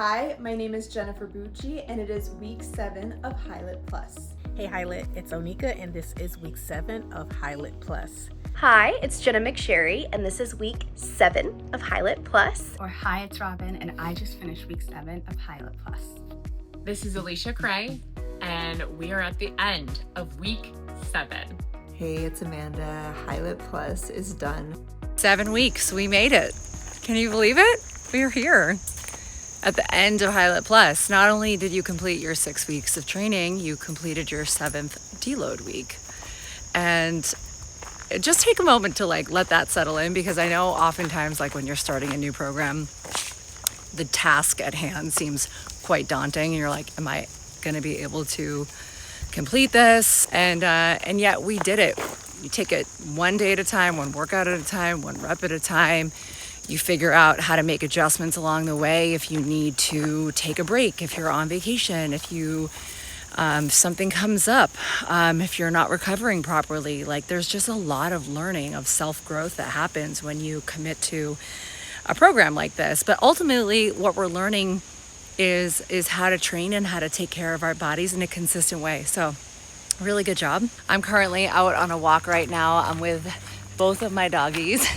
Hi, my name is Jennifer Bucci, and it is week 7 of HiLit Plus. Hey HiLit, it's Onika, and this is week 7 of HiLit Plus. Hi, it's Jenna McSherry, and this is week 7 of HiLit Plus. Or hi, it's Robin, and I just finished week 7 of HiLit Plus. This is Alicia Cray, and we are at the end of week 7. Hey, it's Amanda. HiLit Plus is done. 7 weeks, we made it. Can you believe it? We're here at the end of HiLit Plus. Not only did you complete your 6 weeks of training, you completed your 7th deload week. And just take a moment to let that settle in, because I know oftentimes when you're starting a new program, the task at hand seems quite daunting, and you're like, am I going to be able to complete this? And yet we did it. You take it one day at a time, one workout at a time, one rep at a time. You figure out how to make adjustments along the way if you need to take a break, if you're on vacation, if you something comes up, if you're not recovering properly. There's just a lot of learning, of self-growth that happens when you commit to a program like this. But ultimately, what we're learning is how to train and how to take care of our bodies in a consistent way. So really good job. I'm currently out on a walk right now. I'm with both of my doggies.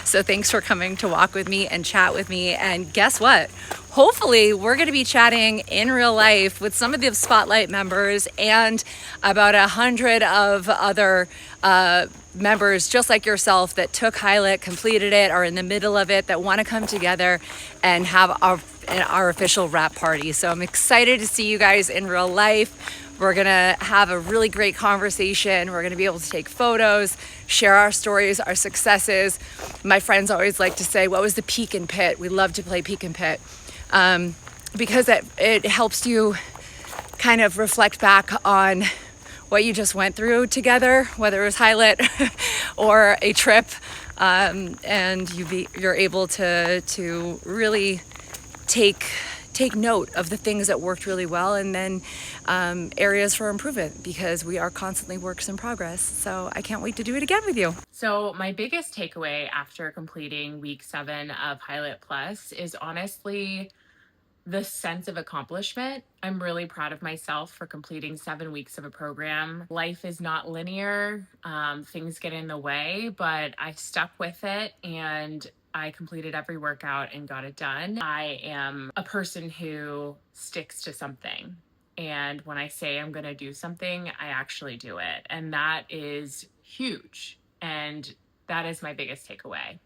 So thanks for coming to walk with me and chat with me. And guess what? Hopefully we're going to be chatting in real life with some of the Spotlight members and about 100 of other members just like yourself that took HiLit, completed it, are in the middle of it, that want to come together and have our official wrap party. So I'm excited to see you guys in real life. We're gonna have a really great conversation. We're gonna be able to take photos, share our stories, our successes. My friends always like to say, what was the peak and pit? We love to play peak and pit because it helps you kind of reflect back on what you just went through together, whether it was HiLit or a trip, and you're able to really take note of the things that worked really well, and then areas for improvement, because we are constantly works in progress. So I can't wait to do it again with you. So my biggest takeaway after completing week 7 of HiLit Plus is honestly the sense of accomplishment. I'm really proud of myself for completing 7 weeks of a program. Life is not linear. Things get in the way, but I stuck with it and I completed every workout and got it done. I am a person who sticks to something. And when I say I'm going to do something, I actually do it. And that is huge. And that is my biggest takeaway.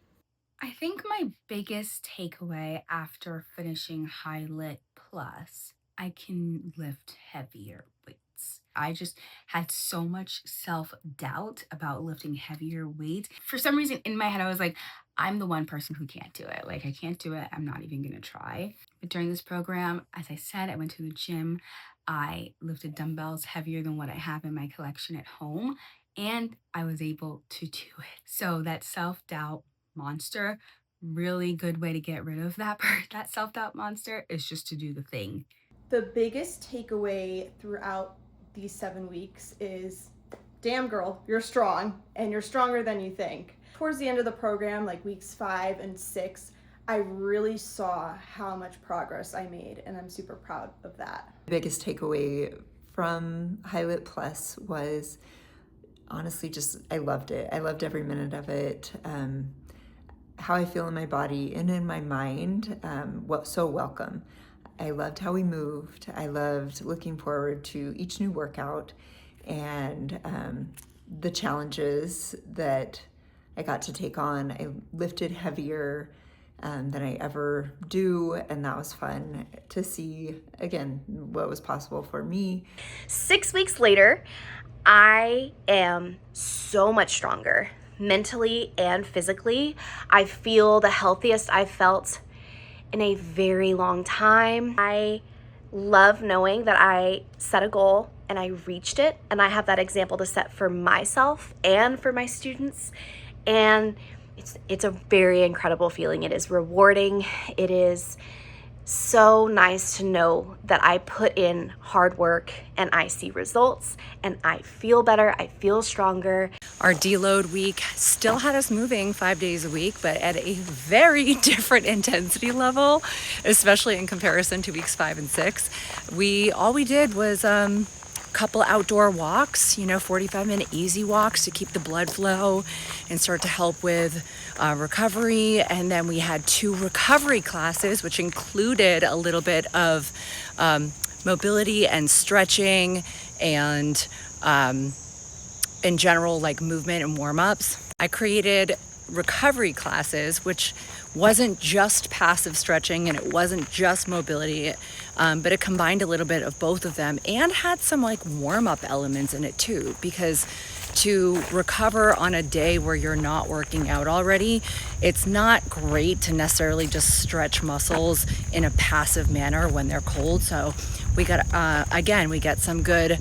I think my biggest takeaway after finishing HiLit Plus, I can lift heavier weights. I just had so much self-doubt about lifting heavier weights. For some reason in my head, I was like, I'm the one person who can't do it. I can't do it. I'm not even gonna try. But during this program, as I said, I went to the gym. I lifted dumbbells heavier than what I have in my collection at home, and I was able to do it. So that self-doubt monster, really good way to get rid of that self-doubt monster is just to do the thing. The biggest takeaway throughout these 7 weeks is, damn girl, you're strong, and you're stronger than you think. Towards the end of the program, weeks 5 and 6, I really saw how much progress I made, and I'm super proud of that. The biggest takeaway from HiLit Plus was honestly I loved it. I loved every minute of it. How I feel in my body and in my mind, so welcome. I loved how we moved. I loved looking forward to each new workout and the challenges that I got to take on. I lifted heavier than I ever do, and that was fun to see, again, what was possible for me. 6 weeks later, I am so much stronger, mentally and physically. I feel the healthiest I've felt in a very long time. I love knowing that I set a goal and I reached it, and I have that example to set for myself and for my students. And it's a very incredible feeling. It is rewarding. It is so nice to know that I put in hard work and I see results and I feel better, I feel stronger. Our deload week still had us moving 5 days a week, but at a very different intensity level, especially in comparison to weeks 5 and 6. All we did was couple outdoor walks, 45-minute easy walks to keep the blood flow and start to help with recovery. And then we had 2 recovery classes, which included a little bit of mobility and stretching and in general, like movement and warm-ups. I created recovery classes, which wasn't just passive stretching and it wasn't just mobility, but it combined a little bit of both of them and had some like warm-up elements in it too, because to recover on a day where you're not working out already, it's not great to necessarily just stretch muscles in a passive manner when they're cold. So we got, again, we got some good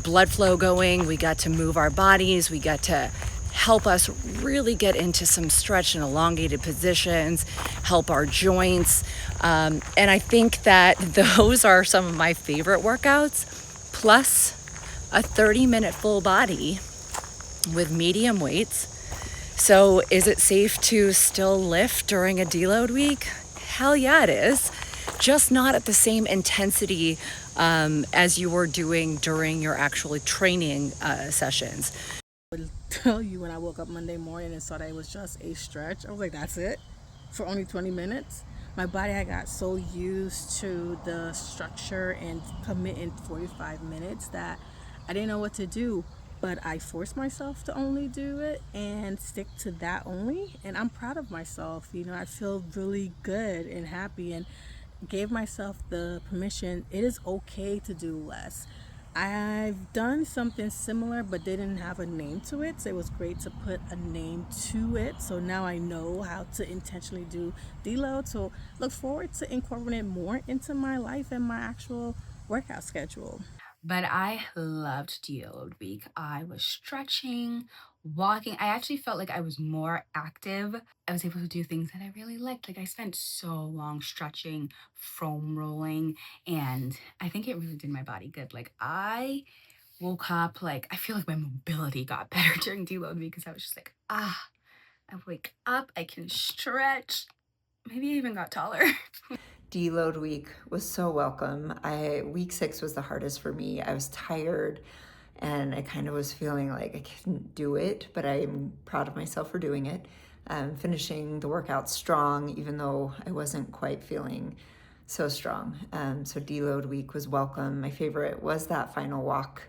blood flow going. We got to move our bodies. We got to help us really get into some stretch and elongated positions, help our joints. And I think that those are some of my favorite workouts, plus a 30-minute full body with medium weights. So is it safe to still lift during a deload week? Hell yeah, it is. Just not at the same intensity as you were doing during your actual training sessions. Tell you when I woke up Monday morning and saw that it was just a stretch, I was like, that's it? For only 20 minutes? My body had got so used to the structure and committing 45 minutes that I didn't know what to do. But I forced myself to only do it and stick to that only. And I'm proud of myself. I feel really good and happy and gave myself the permission. It is okay to do less. I've done something similar but didn't have a name to it, so it was great to put a name to it. So now I know how to intentionally do deload. So look forward to incorporating more into my life and my actual workout schedule. But I loved deload week. I was stretching, walking. I actually felt like I was more active. I was able to do things that I really liked. Like I spent so long stretching, foam rolling, and I think it really did my body good. Like I woke up, like I feel like my mobility got better during deload week because I was just like, I wake up, I can stretch. Maybe I even got taller. Deload week was so welcome. Week 6 was the hardest for me. I was tired and I kind of was feeling like I couldn't do it, but I'm proud of myself for doing it. Finishing the workout strong, even though I wasn't quite feeling so strong. So deload week was welcome. My favorite was that final walk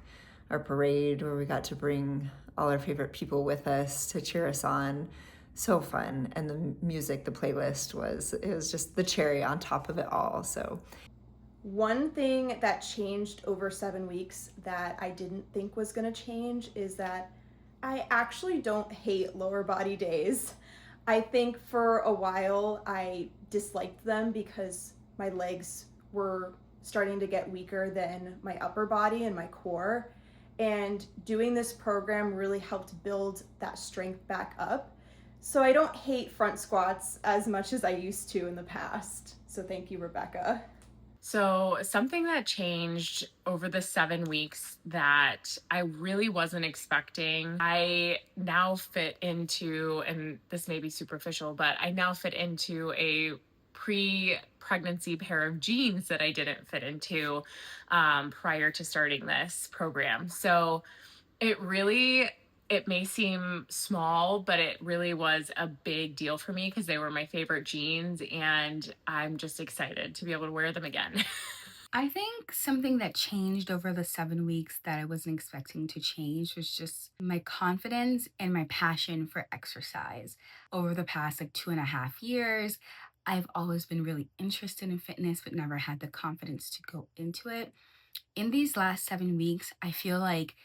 or parade where we got to bring all our favorite people with us to cheer us on. So fun. And the music, the playlist it was just the cherry on top of it all. So one thing that changed over 7 weeks that I didn't think was going to change is that I actually don't hate lower body days. I think for a while I disliked them because my legs were starting to get weaker than my upper body and my core. And doing this program really helped build that strength back up. So I don't hate front squats as much as I used to in the past. So thank you, Rebecca. So, something that changed over the 7 weeks that I really wasn't expecting, I now fit into, and this may be superficial, but I now fit into a pre pregnancy pair of jeans that I didn't fit into prior to starting this program. So, it may seem small, but it really was a big deal for me because they were my favorite jeans and I'm just excited to be able to wear them again. I think something that changed over the 7 weeks that I wasn't expecting to change was just my confidence and my passion for exercise. Over the past like 2.5 years, I've always been really interested in fitness, but never had the confidence to go into it. In these last 7 weeks, I feel like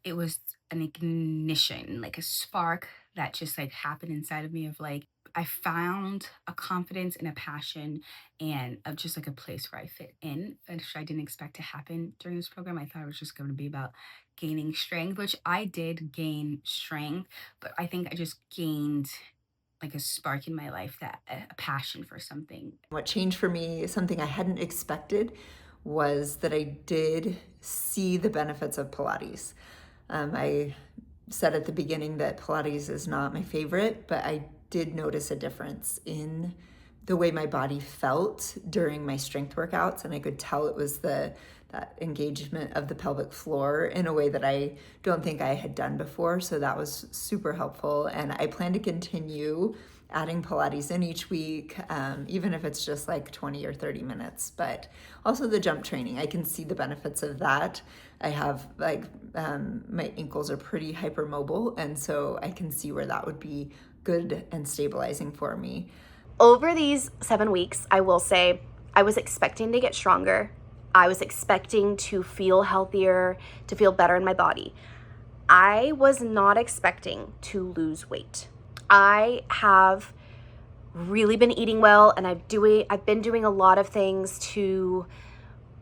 it was an ignition, like a spark that just like happened inside of me of like I found a confidence and a passion and of just like a place where I fit in, which I didn't expect to happen during this program. I thought it was just going to be about gaining strength, which I did gain strength, but I think I just gained like a spark in my life, that a passion for something. What changed for me, something I hadn't expected, was that I did see the benefits of Pilates. I said at the beginning that Pilates is not my favorite, but I did notice a difference in the way my body felt during my strength workouts, and I could tell it was that engagement of the pelvic floor in a way that I don't think I had done before. So that was super helpful, and I plan to continue adding Pilates in each week, even if it's just like 20 or 30 minutes. But also the jump training, I can see the benefits of that. I have my ankles are pretty hypermobile, and so I can see where that would be good and stabilizing for me. Over these 7 weeks, I will say I was expecting to get stronger. I was expecting to feel healthier, to feel better in my body. I was not expecting to lose weight. I have really been eating well, and I've been doing a lot of things to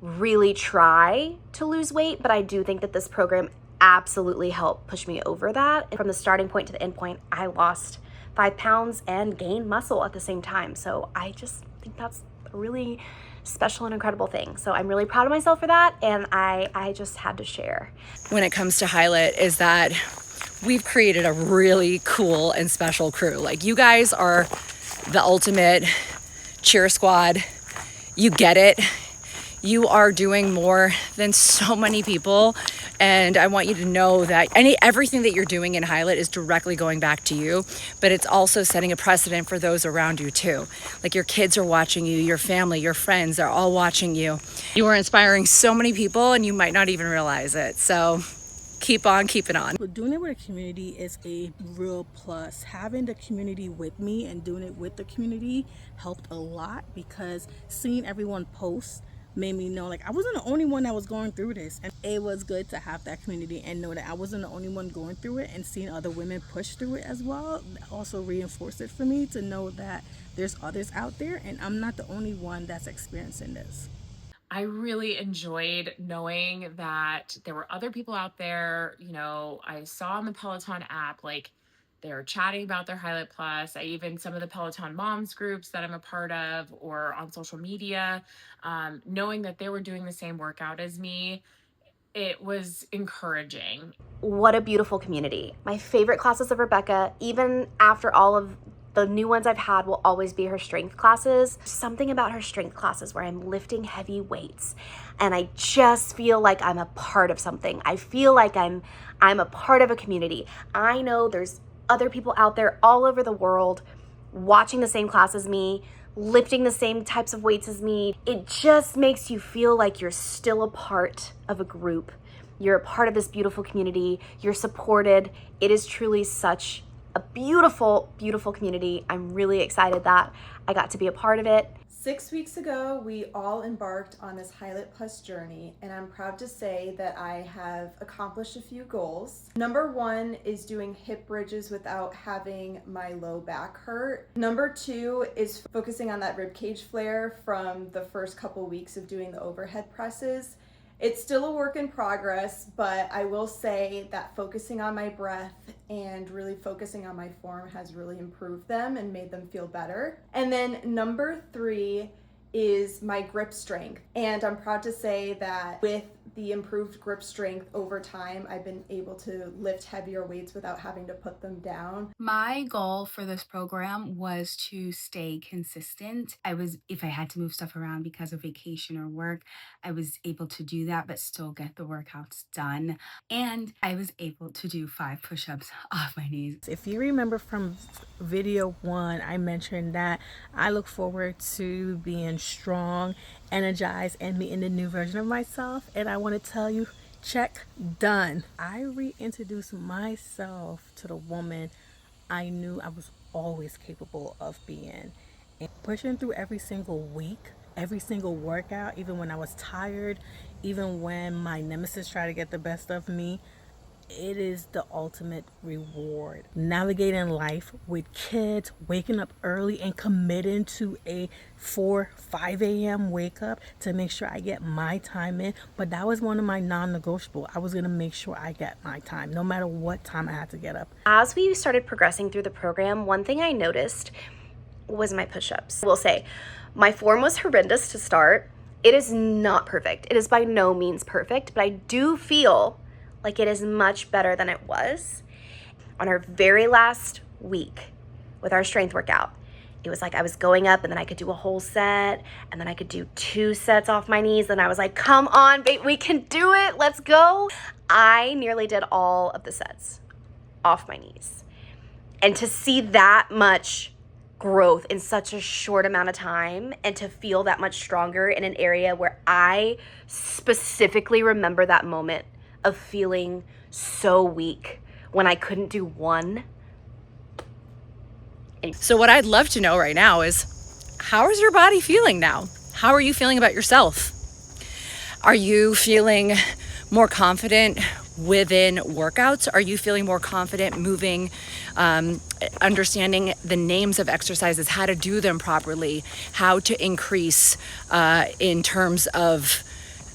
really try to lose weight, but I do think that this program absolutely helped push me over that. And from the starting point to the end point, I lost 5 pounds and gained muscle at the same time. So I just think that's a really special and incredible thing. So I'm really proud of myself for that, and I just had to share. When it comes to HiLit is that we've created a really cool and special crew. Like, you guys are the ultimate cheer squad. You get it. You are doing more than so many people, and I want you to know that everything that you're doing in HiLit is directly going back to you, but it's also setting a precedent for those around you too. Like, your kids are watching you, your family, your friends are all watching you. You are inspiring so many people, and you might not even realize it. So keep on keeping on. But doing it with a community is a real plus. Having the community with me and doing it with the community helped a lot, because seeing everyone post made me know, like, I wasn't the only one that was going through this, and it was good to have that community and know that I wasn't the only one going through it, and seeing other women push through it as well also reinforced it for me to know that there's others out there and I'm not the only one that's experiencing this. I really enjoyed knowing that there were other people out there. You know, I saw on the Peloton app, like, they were chatting about their HiLit Plus. Some of the Peloton moms groups that I'm a part of, or on social media, knowing that they were doing the same workout as me, it was encouraging. What a beautiful community. My favorite classes of Rebecca, even after all of the new ones I've had, will always be her strength classes. Something about her strength classes where I'm lifting heavy weights and I just feel like I'm a part of something. I feel like I'm a part of a community. I know there's other people out there all over the world watching the same class as me, lifting the same types of weights as me. It just makes you feel like you're still a part of a group. You're a part of this beautiful community. You're supported. It is truly such a beautiful, beautiful community. I'm really excited that I got to be a part of it. 6 weeks ago, we all embarked on this HiLit Plus journey, and I'm proud to say that I have accomplished a few goals. Number 1 is doing hip bridges without having my low back hurt. Number 2 is focusing on that ribcage flare from the first couple weeks of doing the overhead presses. It's still a work in progress, but I will say that focusing on my breath and really focusing on my form has really improved them and made them feel better. And then number 3 is my grip strength. And I'm proud to say that with the improved grip strength over time, I've been able to lift heavier weights without having to put them down. My goal for this program was to stay consistent. If I had to move stuff around because of vacation or work, I was able to do that, but still get the workouts done. And I was able to do 5 push-ups off my knees. If you remember from video 1, I mentioned that I look forward to being strong, energized, and meeting the new version of myself. And I want to tell you, check, done. I reintroduced myself to the woman I knew I was always capable of being. And pushing through every single week, every single workout, even when I was tired, even when my nemesis tried to get the best of me, it is the ultimate reward. Navigating life with kids, waking up early and committing to a 5 a.m. wake up to make sure I get my time in. But that was one of my non-negotiable. I was going to make sure I get my time, no matter what time I had to get up. As we started progressing through the program, one thing I noticed was my push-ups. I will say, my form was horrendous to start. It is not perfect. It is by no means perfect, but I do feel like it is much better than it was. On our very last week with our strength workout, it was like I was going up and then I could do a whole set and then I could do 2 sets off my knees. And I was like, come on, babe, we can do it. Let's go. I nearly did all of the sets off my knees. And to see that much growth in such a short amount of time and to feel that much stronger in an area where I specifically remember that moment of feeling so weak when I couldn't do one. So what I'd love to know right now is, how is your body feeling now? How are you feeling about yourself? Are you feeling more confident within workouts? Are you feeling more confident moving, understanding the names of exercises, how to do them properly, how to increase in terms of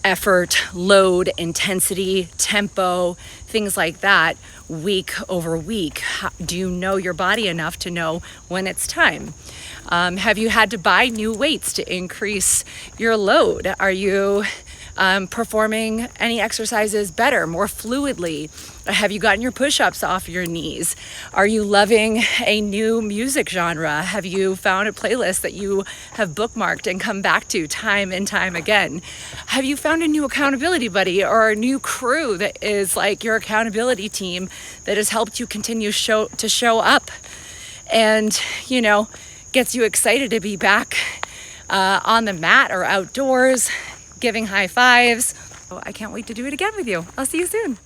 effort, load, intensity, tempo, things like that, week over week? Do you know your body enough to know when it's time? Have you had to buy new weights to increase your load? Are you performing any exercises better, more fluidly? Have you gotten your push-ups off your knees? Are you loving a new music genre? Have you found a playlist that you have bookmarked and come back to time and time again? Have you found a new accountability buddy or a new crew that is like your accountability team that has helped you continue to show up and, you know, gets you excited to be back on the mat or outdoors, giving high fives? I can't wait to do it again with you. I'll see you soon.